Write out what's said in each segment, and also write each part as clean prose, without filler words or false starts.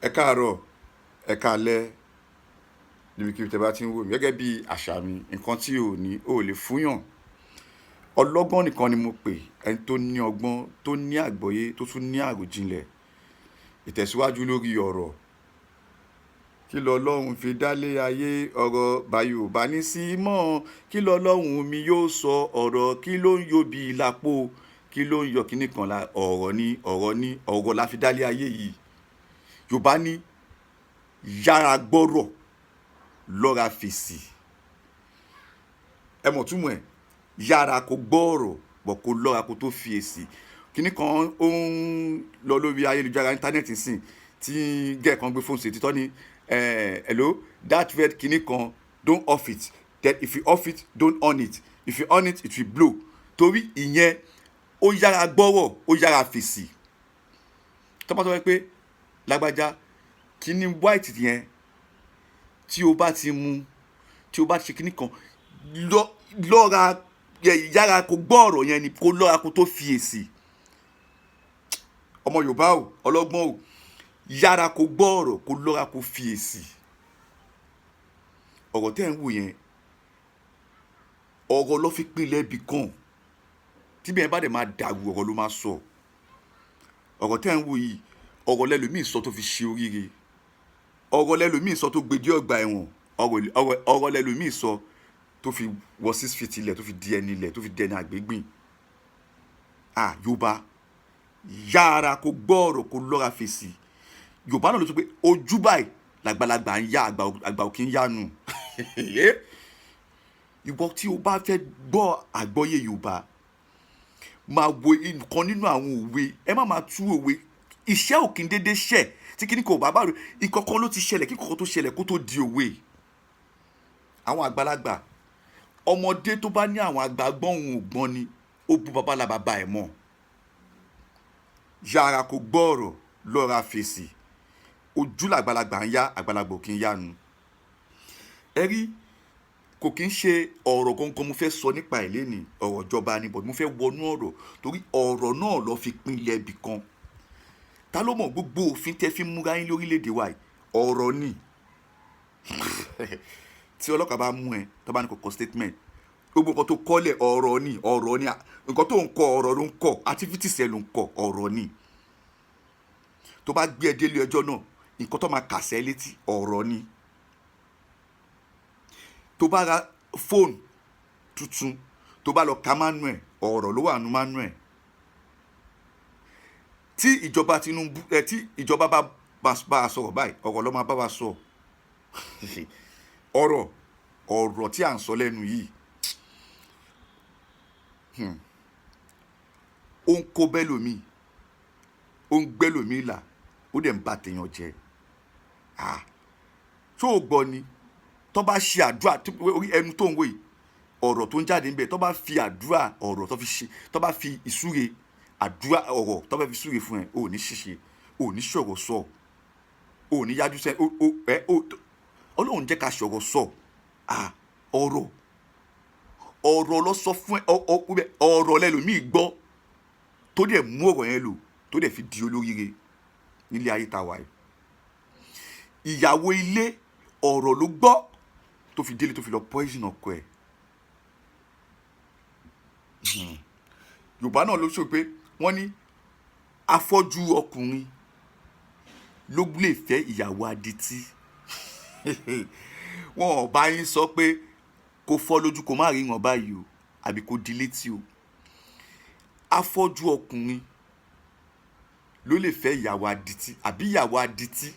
Ẹ káàárọ̀, ẹ káalẹ́, níbikíbi tẹ́ bá ti ń wò mí gẹ́gẹ́ bí àṣà mi, nǹkan tí ò ní ò lè fúnyàn. Ọlọ́gbọ́n nìkan ni mo pè, ẹni tó ní ọgbọ́n, tó ní àgbọ́yé, tó tún ní àròjinlẹ̀. Ìtẹ̀síwájú lórí ọ̀rọ̀. Kí lọ́lọ́run fi dálé ayé ọ̀rọ̀ báyò bá ní sí mọ́? Kí lọ́lọ́run mi yóò sọ ọ̀rọ̀? Kí ló ń yọ bí lápò? Kí ló ń yọ kíní kan la ọ̀rọ̀ la fi dálé ayé yìí. Yorùbá ní yára gbọ́rọ̀ lọ́ra fèsì. Ẹ mọ̀ túmọ̀ ẹ̀, yára kó gbọ́rọ̀ bọ̀ kó lọ́ra kó tó fi èsì. Kíní kan ó ń lọ lórí ayélujára íńtánẹ́ẹ̀tì sìn tí gẹ́ẹ̀ kan gbé fóònù sí títọ́ ní hello that red kíní kan don't off it, then if you off it don't on it, if you on it it will blow. Torí ìyẹn ó yára gbọ́rọ̀ ó yára fèsì. Tọ́pọ̀ tó wẹ́ pé lágbájá kíní white yẹn tí o bá ti mu tí o bá ṣe kíní kan lọ́ra yára kó gbọ́ ọ̀rọ̀ yẹn ni kó lọ́ra kó tó fi èsì. Ọmọ Yorùbá o, ọlọ́gbọ́n o, yára kó gbọ́ ọ̀rọ̀ kó lọ́ra kó fi èsì. Ọ̀rọ̀ tẹ́ ń wò yẹn ọ̀rọ̀ ló fi pinlẹ̀ ibì kan tí bí ẹ bá dẹ̀ máa dàrú ọ̀rọ̀ ló máa sọ. Ọ̀rọ̀ tẹ́ ń wò yìí ọ̀rọ̀ lẹ́lòmíì sọ tó fi ṣe oríire, ọ̀rọ̀ lẹ́lòmíì sọ tó gbé dé ọgbà ẹ̀wọ̀n, ọ̀rọ̀ lẹ́lòmíì sọ tó fi wọ 6 feet ilẹ̀, tó fi di ẹni ilẹ̀, tó fi di ẹni àgbégbìn. Yorùbá yára kó gbọ́ ọ̀rọ̀ kó lọ́ra fèsì. Yorùbá náà ló sọ pé ojú báyìí làgbàlagbà ń yá àgbà òkè ń yánu. Ìwọ tí o bá fẹ́ gbọ́ àgbọ́yé Yorùbá máa wo nǹkan nínú àwọn òwe, ẹ má máa tú òwe. Iṣẹ́ ò kí ń dédé ṣẹ̀ tí kíní kò bá bá rò nǹkan kan ló ti ṣẹlẹ̀ kí nǹkan tó ṣẹlẹ̀ kó tó di òwe. Àwọn àgbàlagbà ọmọdé tó bá ní àwọn àgbà gbọ́n òun ò gbọ́n ni ó bú babalábàbà ẹ̀ mọ́. Yára kó gbọ́ ọ̀rọ̀ lọ́ra fèsì. Ojú làgbàlagbà ń yá àgbàlagbà ò kí ń yánu. Ẹ rí kò kí ń ṣe ọ̀rọ̀ gangan mo fẹ́ sọ nípa ẹ̀ lénìí, ọ̀rọ̀ ìjọba ni, but mo fẹ́ wọnú ọ̀rọ̀ torí ọ̀rọ̀ náà ló fi pinlẹ̀ ibì kan. Ta ló mọ̀ gbogbo òfin tẹ́ fi múra yín lórílẹ̀‐èdè wa yìí ọ̀rọ̀ ni. Tí ọlọ́pàá bá mú ẹ tó bá ní kò kọ statement gbogbo nǹkan tó kọ́lẹ̀ ọ̀rọ̀ ni nǹkan tó ń kọ ọ̀rọ̀ ló ń kọ, activities ẹ ló ń kọ ọ̀rọ̀ ni. Tó bá gbé ẹ délé ẹjọ́ náà nǹkan tó máa kà sẹ́ létí ọ̀rọ̀ ni. Tó bá ra fóònù tuntun tó bá lọ ka manual ọ̀rọ̀ ló wà nínú manual. Tí ìjọba Tinubu tí ìjọba bá a sọ̀rọ̀ báyìí ọ̀rọ̀ ló máa bá wa sọ. ọ̀rọ̀ tí à ń sọ lẹ́nu yìí ó ń kó bẹ́lòmíì, ó ń gbẹ́lòmíì là, ó dẹ̀ ń bà tèèyàn jẹ́. Tó o gbọ́ ni tó bá ṣe àdúrà orí ẹnu tó ń wò yìí ọ̀rọ̀ tó ń jáde níbẹ̀ tó bá fi àdúrà ọ̀rọ̀ tó bá fi ìsúre àdúrà ọ̀rọ̀ tó bá fi súre fún ẹ ò ní ṣìṣe, ò ní ṣọ̀rọ̀ sọ, ò ní yájú sẹ́ Ọlọ́run jẹ́ ká ṣọ̀rọ̀ sọ. ọ̀rọ̀ lọ sọ fún ẹ ọ̀rọ̀ lẹ́lòmíì gbọ́ tó dẹ̀ mú ọ̀rọ̀ yẹn lò tó dẹ̀ fi di olóríire nílé ayé tá a wà yìí. Ìyàwó ilé ọ̀rọ̀ ló gbọ́ tó fi délé tó fi lọ poison ọkọ ẹ̀. Yorùbá náà ló sọ pé wọ́n ní afọ́jú ọkùnrin ló lè fẹ́ ìyàwó adití. Wọn ò bá yín sọ pé kó fọ́ lójú kó má ríran báyìí o àbí kó di létí o. Afọ́jú ọkùnrin ló lè fẹ́ ìyàwó adití àbí ìyàwó adití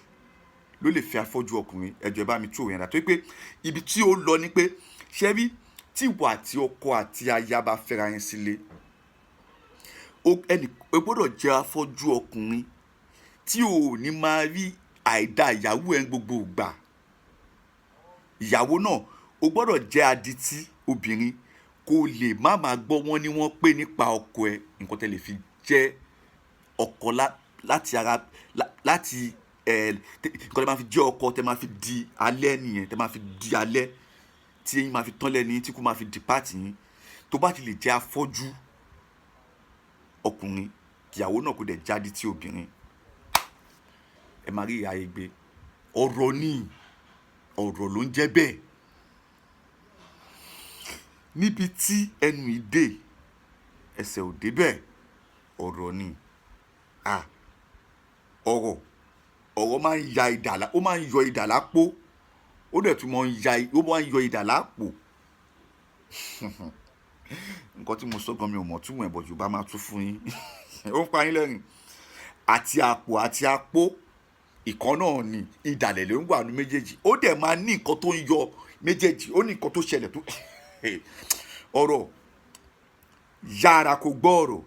ló lè fẹ́ afọ́jú ọkùnrin. Ẹ jọ̀ọ́ ẹ bá mi tú òun yẹn dá tó pé ibi tí ó lọ ni pé ṣé rí tí ìwọ àti ọkọ àti aya bá fẹ́ra yẹn sílé ẹnì gbọ́dọ̀ jẹ́ afọ́jú ọkùnrin tí ò ní máa rí àìdá ìyàwó ẹ̀ ń gbogbo ìgbà. Ìyàwó náà ó gbọ́dọ̀ jẹ́ adití obìnrin kó lè má máa gbọ́ wọn ní wọ́n pé nípa ọkọ ẹ̀ nǹkan tẹ́ lè fi jẹ́ ọkọ láti ara láti nǹkan tẹ́ máa fi jẹ́ ọkọ tẹ́ máa fi di alẹ́ nìyẹn, tẹ́ máa fi di alẹ́ tí eyín máa fi tán lẹ́ni tí kò máa fi di pààtì yín. Tó bá ti lè jẹ́ afọ́jú ọkùnrin kìyàwó náà kò dẹ̀ jáde tí obìnrin. ẹ máa rí ìyá yìí gbé. Ọ̀rọ̀ ni, ọ̀rọ̀ ló ń jẹ́ bẹ́ẹ̀. Níbi tí ẹnu ìdè ẹsẹ̀ ò débẹ̀, ọ̀rọ̀ ni. Ọ̀rọ̀ máa ń ya idà, ó máa ń yọ idà lápò, ó dẹ̀ tún máa ń yọ idà lápò. Nǹkan tí mo sọ gan mi ò mọ̀ túmọ̀ ẹ̀, bọ̀ Yorùbá máa tún fún yín. Ó ń pa yín lẹ́rìn. Àti àpò àti apó ìkan náà ni, ìdàlẹ̀ ló ń wà ní méjèèjì. Ó dẹ̀ máa ní nǹkan tó ń yọ méjèèjì, ó ní nǹkan tó ṣẹlẹ̀ tó ọ̀rọ̀ yára kó gbọ́ ọ̀rọ̀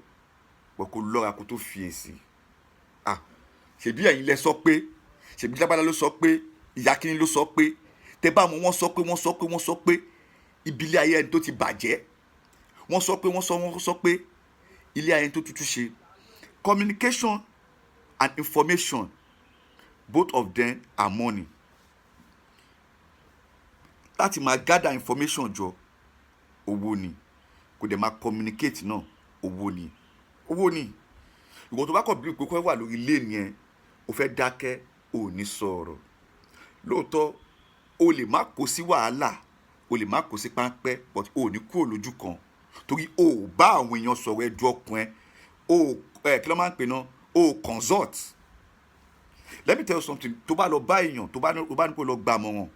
wọ́n kó lọ́ra kó tó fi èsì. Ṣèbí ẹ̀yin lẹ sọ pé, ṣèbí Lágbájá ló sọ pé, ìyá Kíní ló sọ pé, tẹ bá mọ̀ wọ́n sọ pé ibi ilé ayé ẹni tó ti bàjẹ́, wọ́n sọ pé ilé ayé ẹni tó tútù ṣe. Communication and information, both of them are money. Láti máa gather information jọ, owó ni. Kò dẹ̀ máa communicate náà, owó ni. Ìwọ tó bá kọ̀ bí ìkókó wà lórí ilé yẹn, o fẹ́ dákẹ́, o ní sọ̀rọ̀. Lóòótọ́ o lè má kó sí wàhálà, o lè má kó sí páńpẹ́, but o ní kúrò lójú kan torí o ò bá àwọn èèyàn sọ̀rọ̀ ẹjọ́ ọkàn ẹ, kí ló máa ń pè náà, o consult. Let me tell you something, tó bá lọ bá èèyàn, tó bá ní kó lọ gba àmọ̀ràn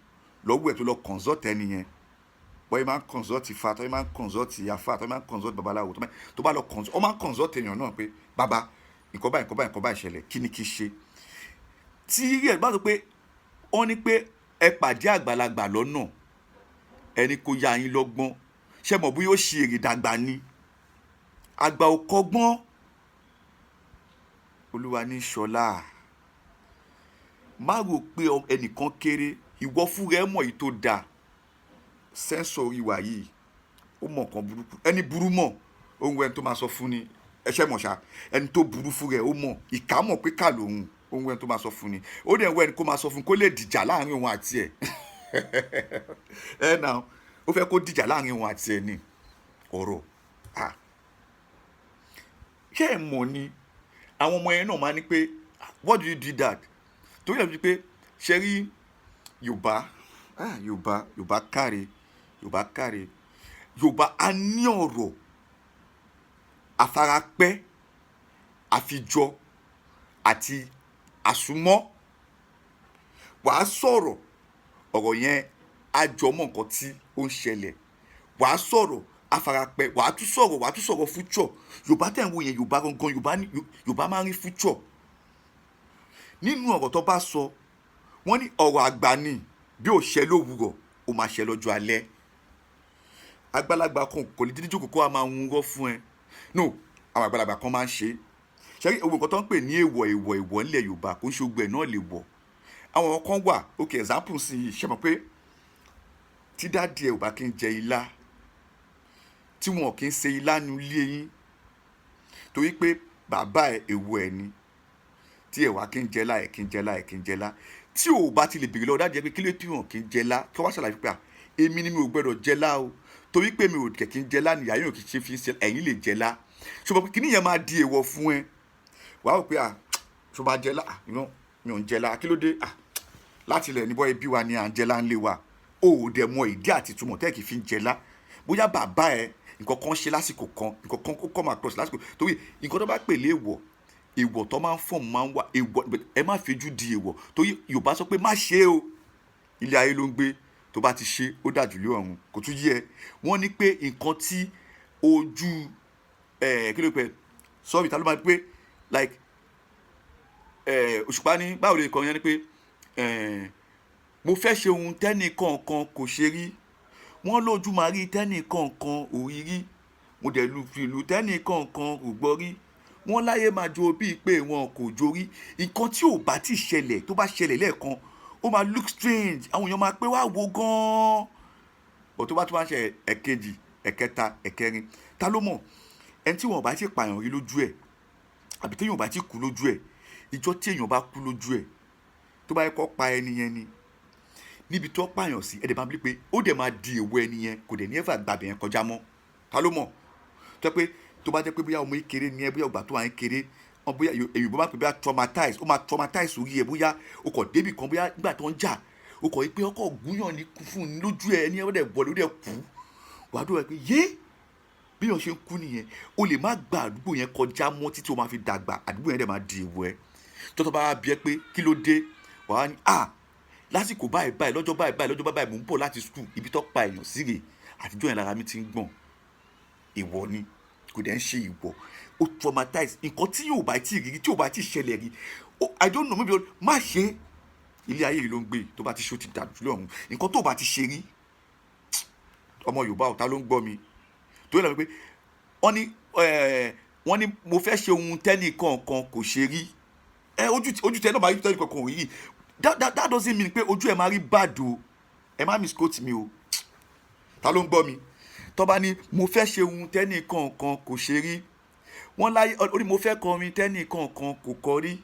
lọ́wọ́ ẹ̀ tó lọ consult ẹni yẹn, bọ́ ẹ máa ń consult Ifá, tó ẹ máa ń consult Àfáà, tó ẹ máa ń consult babaláwo, tó bá lọ consult, ó máa ń consult èèyàn náà pé bàbá nǹkan báyìí ṣẹlẹ̀, kí ni kí ṣe. Tí ẹ bá sọ pé wọ́n ní pé ẹ pàdé àgbàlagbà lọ́nà, ẹni kò yá yín lọ́gbọ́n, ṣé mọ̀ bóyá ó ṣe èrè dàgbà ni. Àgbà ò kọ́gbọ́n, Olúwa ní ṣọlá. Má rò pé ẹnìkan kéré, ìwọ fúnra ẹ mọ̀ èyí tó dáa. Sẹ́ńsọ̀ ìwà yìí ó mọ̀ kan burúkú, ẹni burú mọ̀ ohun ẹni tó máa sọ fún ni, ẹṣẹ́ mọ̀ ṣá, ẹni tó burú fúnra ẹ ó mọ̀, ìkà mọ̀ pé kà lòun, ohun ẹni tó máa sọ fún ni. Ó dẹ̀ ń wọ ẹni kó máa sọ fún kó lè dìjà láàrin òun àti ẹ̀. Náà ó fẹ́ kó dìjà láàrin òun àti ẹ̀ ní ọ̀rọ̀. Ṣé ẹ mọ̀ ni àwọn ọmọ yẹn náà máa ní pé what do you do that? Torí ẹ̀ bí pé ṣe rí Yorùbá káre. Yorùbá a ní ọ̀rọ̀ àfarapẹ́, àfijọ àti àsúnmọ́. Wàá sọ̀rọ̀, ọ̀rọ̀ yẹn á jọmọ́ nǹkan tí ó ń ṣẹlẹ̀. Wàá sọ̀rọ̀ àfarapẹ́, wàá tún sọ̀rọ̀ future. Yorùbá tẹ̀ ń wo yẹn, Yorùbá gangan, Yorùbá máa ń rí future. Nínú ọ̀rọ̀ tó bá sọ, wọ́n ní ọ̀rọ̀ àgbà ni, bí ó ṣẹ lówùúrọ̀, ó máa ṣẹ lọ́jọ́ alẹ́. Àgbàlagbà kan kò lè dídí jókòó kó a máa ń rọ́ fún ẹ. No, àwọn àgbàlagbà kan máa ń ṣe. Ṣé owó nǹkan tó ń pè ní èèwọ̀ nílẹ̀ Yorùbá kò ń ṣe gbogbo ẹ̀ náà lè wọ̀. Àwọn kan wà, okay, example sí yìí, ṣe mọ̀ pé tí dáàdì ẹ̀ ò bá kí ń jẹ ilá, tí wọn kì í ṣe ilá nu ilé yín, torí pé bàbá ẹ̀ èèwọ̀ ẹ̀ ni, tí ẹ̀ wá kí ń jẹlá, tí ò bá ti lè bèrè lọ́wọ́ dáàdì ẹ̀ pé kí ló tí wọn kì í jẹlá, kí wọ́n ṣàlàyé pé èmi ni mi ò gbọ́dọ̀ jẹlá o, torí pé mi ò kì í jẹlá nìyá yóò kì í ṣe fi ṣe ẹ̀yin lè jẹlá. Ṣùgbọ́n pé kíní yẹn máa di èèwọ̀ fún ẹ. Wàá rò pé ṣó bá jẹlá, mi ò ń jẹlá, kí ló dé? Láti ilẹ̀ níbọ̀ ẹbí wa ni à ń jẹlá ń lé wa. O ò dẹ̀ mọ ìdí àti ìtumọ̀ tẹ́ kì í fi ń jẹlá. Bóyá bàbá ẹ nǹkan kan ṣe lásìkò kan, nǹkan kan ó come across lásìkò, torí nǹkan tó bá pè lé èèwọ̀ tó máa ń fọ̀mù máa ń wà èèwọ̀, ẹ má fejú di èèwọ̀, torí Yorùbá sọ pé má ṣe o, ilé ayé ló ń gbé, tó bá ti ṣe ó dájú lé ọ̀run, kò tún yẹ. Wọ́n ní pé nǹkan tí ojú kí ló pẹ́, sorry, ta ló máa pé like Òṣùpá ní báwo lè kọ́ yẹn ni pé mo fẹ́ ṣe ohun tẹ́nì kọ̀ọ̀kan kò ṣe rí, wọ́n lójú máa rí tẹ́nì kọ̀ọ̀kan ò rí rí, mo dẹ̀ lu fìlù tẹ́nì kọ̀ọ̀kan kò gbọ́ rí, wọ́n láyé máa jó bíi pé wọn kò jórí. Nǹkan tí ò bá ti ṣẹlẹ̀, tó bá ṣẹlẹ̀ lẹ́ẹ̀kan, ó máa look strange, àwọn èèyàn máa pé wá wo gan-an. Tó bá tún máa ṣe ẹ̀kejì, ẹ̀kẹta, ẹ̀kẹrin, ta ló mọ̀? Ẹni tí wọn bá ti pààyàn rí lójú ẹ̀, àbí tí èèyàn bá ti kú lójú ẹ̀, ìjọ tí èèyàn bá kú lójú ẹ̀, tó bá yẹ kó pa ẹni yẹn ni, níbi tó pààyàn sí, ẹ̀dẹ̀ máa bí pé ó dẹ̀ máa di èèwọ̀ ẹni yẹn, kò dẹ̀ ní ẹ̀fà gbàgbé yẹn kọjá mọ́. Ta ló mọ̀? Tó pé tó bá jẹ́ pé bóyá ọmọ kékeré ni ẹ, bóyá ọgbà tó wà ń kéré, bóyá èyìnbó máa pè bóyá traumatize, ó máa traumatize orí ẹ, bóyá o kò débì kan, bóyá nígbà tó ń jà o kò rí pé ọkọ̀ gúnyàn ní kú fún un lójú ẹ ní ẹ̀rọ bọ̀ lórí ẹ kú, wàá dúró pé yé bí wọ́n ṣe ń kú nìyẹn. O lè má gba àdúgbò yẹn kọjá mọ́ títí o máa fi dàgbà, àdúgbò yẹn dẹ̀ máa di èèwọ̀ ẹ. tọ́tọ́ bá bí ẹ pé kí ló dé, wàá ní lásìkò báyìí báyìí lọ́jọ́ báyìí mò ń bọ̀ láti skul, ibi tó pa èèyàn sí rè, àtijọ́ yẹn lára mi ti ń gbọ̀n. Ìwọ ni kò dẹ̀ ń ṣe ìwọ, ó traumatize nǹkan tí yóò bá tí rí, tí yóò bá tí ṣẹlẹ̀ rí. I don't know, maybe má ṣe ilé ayé yìí ló ń gbé, tó bá ti ṣe ó ti dàjú lọ́run. nǹkan tó bá ti ṣe rí, ọmọ Yorùbá ọ̀tá ló ń gbọ́ mi tó yẹ lọ pé wọ́n ní mo fẹ́ ṣe ohun tẹ́nì kankan kò ṣe rí. Ojú tẹ náà máa rí tẹ́nì kankan ò rí. That doesn't mean pé ojú ẹ máa rí bad o, ẹ má misquote mi o, ta ló ń gbọ́ mi. tó bá ní mo fẹ́ ṣe ohun tẹ́nì kankan kò ṣe rí, wọ́n láyé orí mo fẹ́ kọrin tẹ́nì kankan kò kọ rí,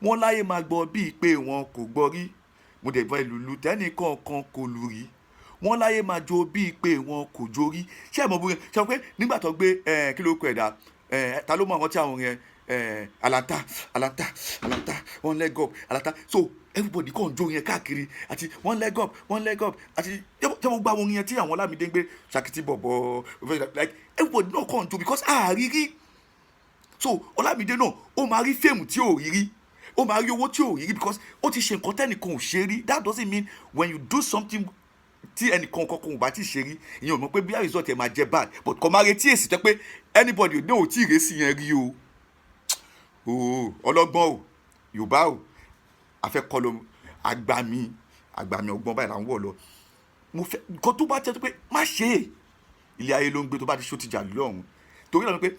wọ́n láyé máa gbọ́ bíi pé wọn kò gbọ́ rí, mo dẹ̀ bọ́ ìlùlù tẹ́nì kankan kò lù rí, wọ́n láyé máa jó bíi pé wọn kò jó rí. ṣé ẹ mọ̀ bóyá ṣe pé nígbà tó gbé kí ló kọ ẹ̀dá ta ló mọ àwọn tí àwọn yẹn alanta one leg up alanta, so everybody kàn jó yẹn káàkiri àti one leg up àti tí wọ́n gbá wọn yẹn tí àwọn Ọlámídé ń gbé ṣàkìtì bọ̀bọ̀ like everybody náà kàn jó because àárírí. so Ọlámídé náà ó máa rí fíìmù tí ò rí rí, ó máa rí owó tí ò rí rí because ó ti ṣe nǹkan tẹ́nìkan ò ṣe rí. That doesn't mean when you do something tí ẹnìkan kankan ò bá ti ṣe rí, ìyẹn ò mọ̀ pé bí i result ẹ̀ máa jẹ́ bad, but kò máa retí èsì tẹ́ pé anybody ní ò tí ì rẹ́sì yẹn rí o. ọlọ́gbọ́n o Yorùbá o afẹ́kọ́lọ́ àgbàmì ọgbọ́n báyìí là ń wọ̀ lọ. mo fẹ́ nǹkan tó bá tẹ́ pé má ṣe é, ilé ayé ló ń gbé, tó bá ti ṣó ti jà lọ́hùn. torí náà pé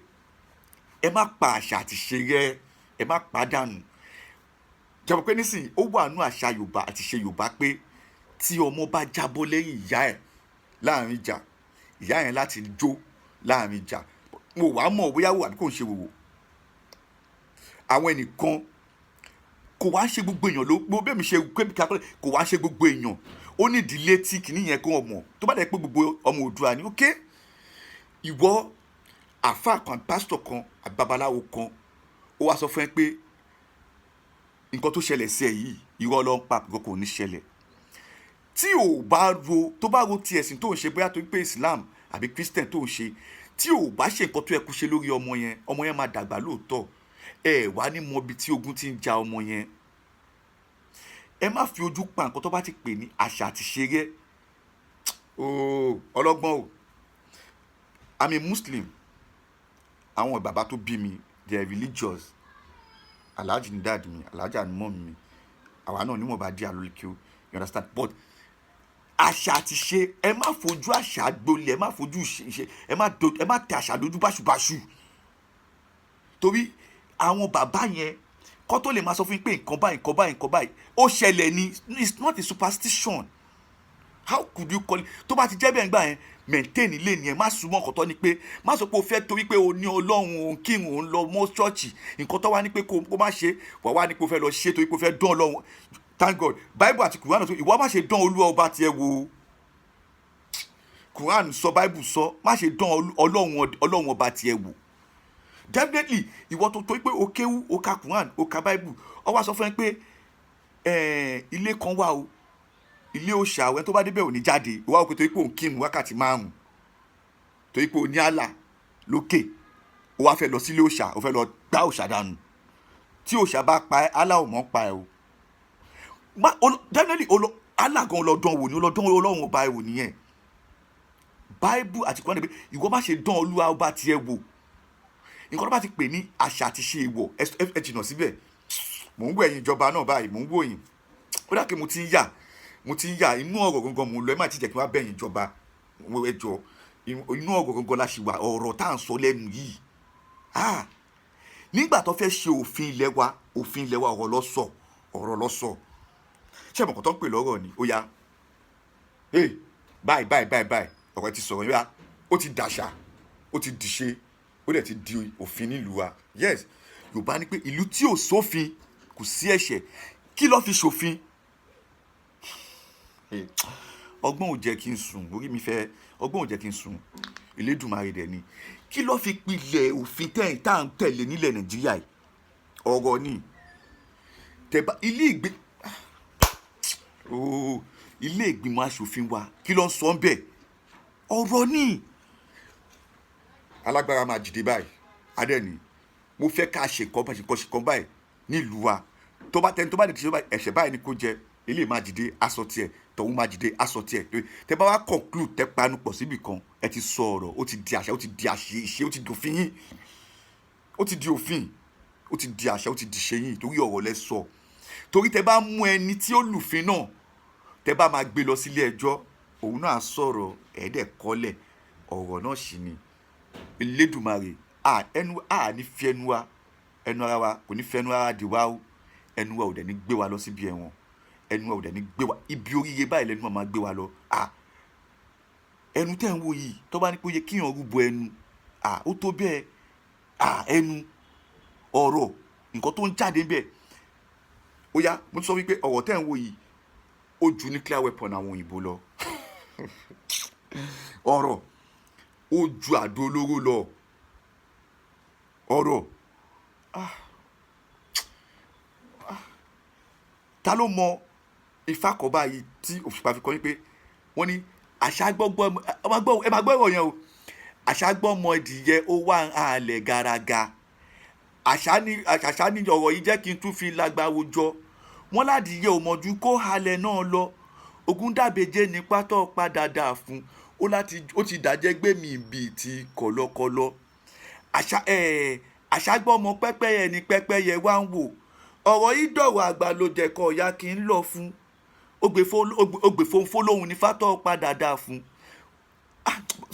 ẹ má pa àṣà àti ṣe rẹ, ẹ má pàdánù. jẹ́ pé nísìnyí ó wà nú àṣà Yorùbá àti ṣe Yorùbá pé tí ọmọ bá jábọ́ lẹ́yìn ìyá ẹ̀ láàrin ìjà, ìyá yẹn láti jó láàrin ìjà. mo wàá mọ̀ bóyá wò àbí kò ń ṣe wòwò. àwọn ẹnìkan kò wá ń ṣe gbogbo èèyàn ló bẹ́ẹ̀ mi ṣe kò wá ń ṣe gbogbo èèyàn. ó ní ìdílé tí kìíní yẹn kó ọmọ tó bá dẹ̀ pé gbogbo ọmọ Oòduà ni ok. ìwọ àfáà kan pásítọ̀ kan àbí babaláwo kan ó wá sọ fún ẹ pé nǹkan tó ṣẹlẹ̀ sí ẹ yìí irọ́ ló ń pa àpò kò ní ṣẹlẹ̀. tí ò bá ro tó bá ro ti ẹ̀sìn tó ń ṣe bóyá tó ń pé Islam àbí Christian tó ń ṣe, tí ò bá ṣe nǹkan tó yẹ kó ṣe lórí ọmọ yẹn máa dàgbà lóòótọ́. ẹ wá ní mọ ibi tí ogun ti ń ja ọmọ yẹn. ẹ má fi ojú pa nǹkan tó bá ti pè ní àṣà àti ṣeré. ọlọ́gbọ́n o I'm a Muslim. àwọn bàbá tó bí mi they are religious. Alhaji ni dad mi, Alhaja ni mom mi, àwa náà níwọ̀n bá dí àlólíkí o, you understand. But àṣà àti ṣe, ẹ má fojú àṣà gbolẹ̀, ẹ má fojú ṣe, ẹ má tẹ àṣà lójú báṣubàṣu. torí àwọn bàbá yẹn kọ́ tó lè máa sọ fún yín pé nǹkan báyìí ó ṣẹlẹ̀ ni, it's not a superstition. How could you call it? tó bá ti jẹ́ bẹ́ẹ̀ gbà yẹn maintain ilé nìyẹn. má súnmọ́ ọkọ̀ tó ní pé má sọ pé o fẹ́ torí pé o ní Ọlọ́run òun kírun òun lọ mọ́ ṣọ́ọ̀ṣì, nǹkan tó wá ní pé kó má ṣe wà wá ní pé o fẹ́ lọ ṣe torí pé o fẹ́ dán Ọlọ́run. Thank God Bible àti Quran sọ ìwọ má ṣe dán Olúwa ọba tiẹ̀ wò. Quran sọ Bible sọ má ṣe dán Ọlọ́run ọba tiẹ̀ wò. Definitely ìwọ tó torí pé o kéwú o ka Quran o ka Bible ó wá sọ fún ẹ pé ilé kan wà o, ilé òòṣà àwọn tó bá débẹ̀ ò ní jáde. ìwà òkè torí pé òun kírun wákàtí 5 torí pé o ní àlà lókè, o wá fẹ́ lọ sílé òòṣà, o fẹ́ lọ gbá òòṣà dànù. tí òòṣà bá pa ẹ́, àlà ò mọ̀ pa ẹ́ o. definitely àlà gan ọlọ́dún wò ni ọlọ́dún Ọlọ́run ọba ẹ̀ wò nìyẹn. Bible àti Quran pé ìwọ má ṣe dán Olúwa ọba tiẹ̀ wò. nǹkan tó bá ti pè ní àṣà àti ṣe ìwọ̀ ẹ jìnnà síbẹ̀. mò ń wo ẹ̀yin ìjọba náà báyìí, mò ń wò yín, ó dà kí mo ti ń yà inú ọ̀rọ̀ gangan mò ń lọ. ẹ má ti jẹ́ kí wọ́n bẹ̀yìn ìjọba ẹjọ́, inú ọ̀rọ̀ gangan la ṣì wà. ọ̀rọ̀ tá à ń sọ lẹ́nu yìí nígbà tó fẹ́ ṣe òfin ilé wa ọ̀rọ̀ ló sọ. ṣé ẹ̀mọ̀kan tó ń pè lọ́rọ̀ ni ó yá báyìí ọ̀rọ̀ ti sọ̀rọ̀ yá, ó ti dàṣà, ó ti dìṣe, ó dẹ̀ ti di òfin nílùú wa. Yes, Yorùbá ní pé ìlú tí ò sófin kò sí ẹ̀ṣẹ̀. kí ló fi ṣòfin? ọgbọ́n ò jẹ́ kí n sùn, orí mi fẹ́ ọgbọ́n ò jẹ́ kí n sùn. Elédùmarè dẹ̀ ni. kí ló fi pilẹ̀ òfin tá à ń tẹ̀lé nílẹ̀ Nàìjíríà yìí? ọ̀rọ̀ ni tẹ̀bá ilé ìgbìmọ̀ aṣòfin wa kí ló ń sọ ń bẹ̀ ọ̀rọ̀ ni alágbára máa jìde báyìí adẹ́ni mo fẹ́ ká ṣe kan báyìí nílùú wa tó bá tẹni tó bá lè ṣe ẹ̀ṣẹ̀ báyìí ni kò jẹ ilé máa jìde aṣọ tiẹ̀ tọ̀hún máa jìde aṣọ tiẹ̀ tẹ bá wá conclude tẹ panu pọ̀ síbì kan ẹ ti sọ ọ̀rọ̀ ó ti di àṣà ó ti di àṣe ó ti di òfin yín ó ti di òfin ó ti di àṣà ó ti di ṣe yín torí ọ̀rọ̀ lẹ sọ torí tẹ bá mú ẹni tí ó lùfin náà tẹ bá máa gbé lọ sílé ẹjọ́ òun náà sọ̀rọ̀ ẹ̀ẹ́dẹ̀ kọ́lẹ̀ ọ̀rọ̀ náà sì ni Elédùmarè ẹnu ní fi ẹnu wa ẹnu ara wa kò ní fi ẹnu ara di wa o ẹnu wa ò dẹ̀ ní gbé wa lọ síbi ẹ̀wọ̀n ẹnu wa ò dẹ̀ ní gbé wa ibi oríye báyìí lẹ́nu wa máa gbé wa lọ ẹnu tẹ́ ń wo yìí tó bá ní pé ó yẹ kíyàn rúbọ ẹnu ó tó bẹ́ẹ̀ ẹnu ọ̀rọ̀ nǹkan tó ń jáde bẹ́ẹ̀ ó yá mo sọ wípé ọ̀rọ̀ tẹ́ ń wo yìí ó ju nuclear weapon àwọn òyìnbó lọ ọ̀rọ̀ ó ju àdó olóró lọ ọ̀rọ̀ ta ló mọ ifá kọ báyìí tí Òṣùpá fi kọ ní pé wọ́n ní àṣà gbọ́gbọ́ ẹ máa gbọ́ ọ̀rọ̀ yẹn o àṣà gbọ́mọ ìdìyẹ ó wà hàlẹ̀ garaga àṣà ní ọ̀rọ̀ yìí jẹ́ kí n tún fi lágbáwo jọ wọ́n ládìyẹ òmọ̀jú kó halẹ̀ náà lọ Ògúndàbèjé ní pátọ́ padà dà fún ó ti dàjẹ́ gbé mi bíi ti kọ̀lọ̀kọ̀lọ̀ àṣà gbọ́mọ pẹ́pẹ́yẹ ní pẹ́pẹ́yẹ wá ń wò ọ̀rọ̀ yìí dọ̀rọ̀ àgbà ló jẹ̀kọ̀ ọ̀yá kí n lọ fún ògbèfónfó lòun ní fátọ́ padà dà fún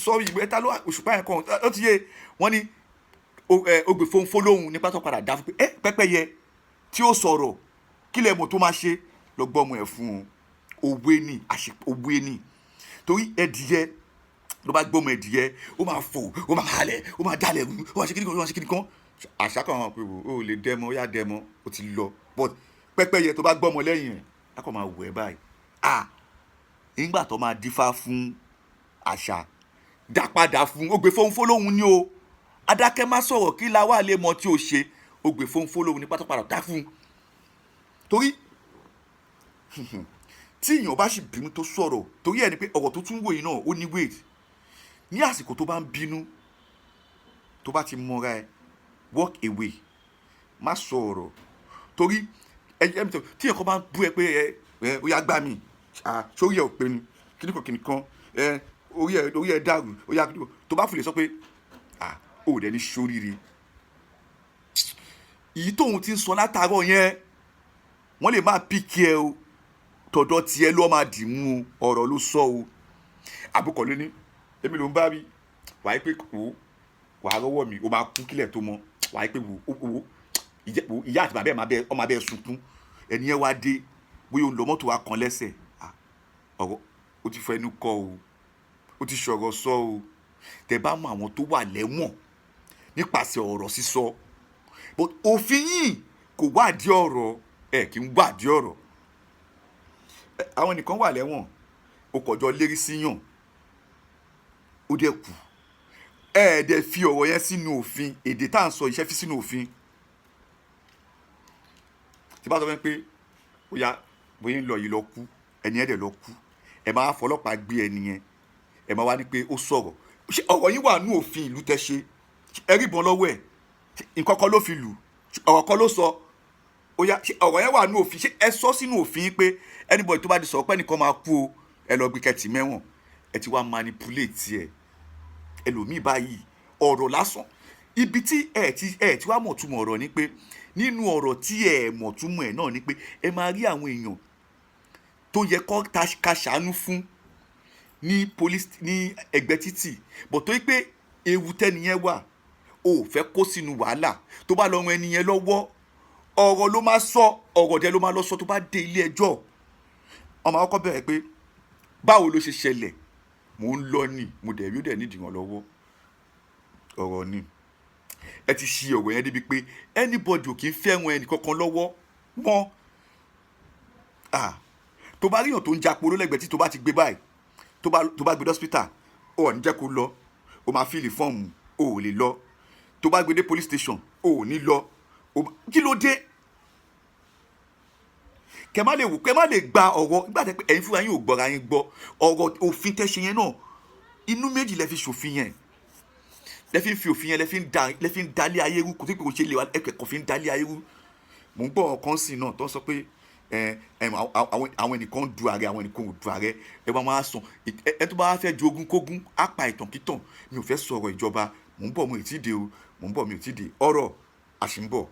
sọ́ọ́rì ìwé ta ló Òṣùpá yẹn kàn ó ti yé wọ́n ní ògbèfónfó lòun ní fátọ́ padà dà fún pé pẹ́pẹ́yẹ tí ó sọ̀rọ̀ kí lẹ mọ̀ tó máa ṣe lọ gbọ́mọ ẹ̀ fún un òwe ni torí ẹdìyẹ ló bá gbọ́mọ ẹdìyẹ ó máa fò ó máa halẹ̀ ó máa dalẹ̀ rú ó máa ṣe kíni kan àṣà kan àwọn pé ó lè dẹmọ ó yá dẹmọ ó ti lọ but pẹ́pẹ́yẹ tó bá gbọ́mọ lẹ́yìn rẹ̀ á kàn máa wẹ̀ báyìí nígbà tó máa dífá fún àṣà dá padà fún ògbèfónfó lòun ni o adákẹ́ má sọ̀rọ̀ kí la wà lè mọ tí o ṣe ògbèfónfó lòun ní pátápátá dá fún torí tí èèyàn bá sì bínú tó sọ̀rọ̀ torí ẹni pé ọ̀rọ̀ tó tún wò yìí náà ó ní weight ní àsìkò tó bá ń bínú tó bá ti mọ́ra ẹ walk away má sọ ọ̀rọ̀ torí tí èèyàn kan bá ń bú ẹ pé ó yá gbá mi sórí ẹ ò pé ni kíníkan orí ẹ dàrú ó yá tó bá fi lè sọ pé ó dẹ̀ ní sóríire èyí tóun ti ń sọ látàárọ̀ yẹn wọ́n lè máa píkì ẹ o tọ̀dọ̀ tiẹ̀ ló máa dì mú o ọ̀rọ̀ ló sọ o àbúkọ̀ ló ní èmi ló ń bá rí wàá pé wàá rọ́wọ́ mi ó máa kú kílẹ̀ tó mọ wàá pé ìyá àti bàbá ẹ̀ ọmọ abẹ́ sunkún ẹni yẹn wá dé bóyá òun lọ mọ́tò wa kan lẹ́sẹ̀ ọ̀rọ̀ ó ti fẹnu kọ o ó ti sọ̀rọ̀ sọ o tẹ bá mọ àwọn tó wà lẹ́wọ̀n nípasẹ̀ ọ̀rọ̀ sísọ but òfin yìí kò wádìí ọ̀rọ̀ kì í wádìí ọ̀rọ̀ àwọn nìkan wà lẹ́wọ̀n ó kọjọ lérí síyàn ó dẹ̀ kú dẹ̀ fi ọ̀rọ̀ yẹn sínú òfin èdè tá à ń sọ iṣẹ́ fi sínú òfin tí bá sọ fẹ́ pé ó yá bóyá ń lọ yìí lọ kú ẹni ẹ̀ dẹ̀ lọ kú ẹ máa fọlọ́pàá gbé ẹni yẹn ẹ máa wá ní pé ó sọ̀rọ̀ ṣé ọ̀rọ̀ yìí wà nú òfin ìlú tẹ́ ṣe ẹ rí ìbọn lọ́wọ́ ẹ̀ nǹkan kan ló fi lù ọ̀rọ̀ kan ló sọ ó yá ọ̀rọ̀ yẹn wà nú òfin ṣé ẹ sọ sínú òfin pé anybody tó bá di sọ̀rọ̀ pé ẹnìkan máa kú o ẹ lọ gbé kẹtì mẹ́wọ̀n ẹ ti wá manipulate ẹ ẹlòmíì báyìí ọ̀rọ̀ lásán ibi tí ẹ ti wá mọ̀túmọ̀ ọ̀rọ̀ ni pé nínú ọ̀rọ̀ tí ẹ mọ̀túmọ̀ ẹ̀ náà ni pé ẹ máa rí àwọn èèyàn tó yẹ ká ṣàánú fún ní police ní ẹgbẹ́ títì bọ̀ tó yí pé ewu tẹ́niyẹn wà ó fẹ́ kó sínú wàhálà tó bá lọ ran ẹniyẹn lọ́wọ́ ọ̀rọ̀ ló máa sọ ọ̀rọ̀ dẹ ló máa lọ sọ tó bá dé ilé ẹjọ́ ọmọ akọ́kọ́ bẹ̀rẹ̀ pé báwo ló ṣe ṣẹlẹ̀ mò ń lọ ní mo dẹ̀ rí ó dẹ̀ nídìí wọn lọ́wọ́ ọ̀rọ̀ ni ẹ ti ṣe ọ̀rọ̀ yẹn débi pé anybody ò kì í fẹ́ràn ẹnì kankan lọ́wọ́ wọn tó bá ríyàn tó ń japo lólẹ́gbẹ̀ẹ́ tí tó bá ti gbé báyìí tó bá gbé hospital ó ní jẹ́ kó lọ ó máa fíìlì fọ́ọ̀mù ó ò lè lọ tó bá gbé dé police station ó ò ní lọ kí ló dé kẹ má lè gba ọ̀rọ̀ nígbà tẹ́ pé ẹ̀yin fúnra yín ò gbọ́ra yín gbọ́ ọ̀rọ̀ òfin tẹ́ ṣe yẹn náà inú méjì lẹ fi ṣòfin yẹn lẹ fi ń fi òfin yẹn lẹ fi ń dalé ayé rú kò sí pé kò ṣe lè wá ẹ̀kọ́ fi ń dalé ayé rú mò ń gbọ́ ọ̀kan sí náà tó ń sọ pé àwọn ẹnìkan du ààrẹ àwọn ẹnìkan ò du ààrẹ ẹ bá máa sàn ẹ tó bá fẹ́ ju ogún kógún á pa ìtàn kítàn mi ò fẹ́ sọ̀rọ̀ ìjọba mò ń bọ̀ mo ì tí ì dé o mò ń bọ̀ mi ò tí ì dé ọ̀rọ̀ àṣìǹbọ̀.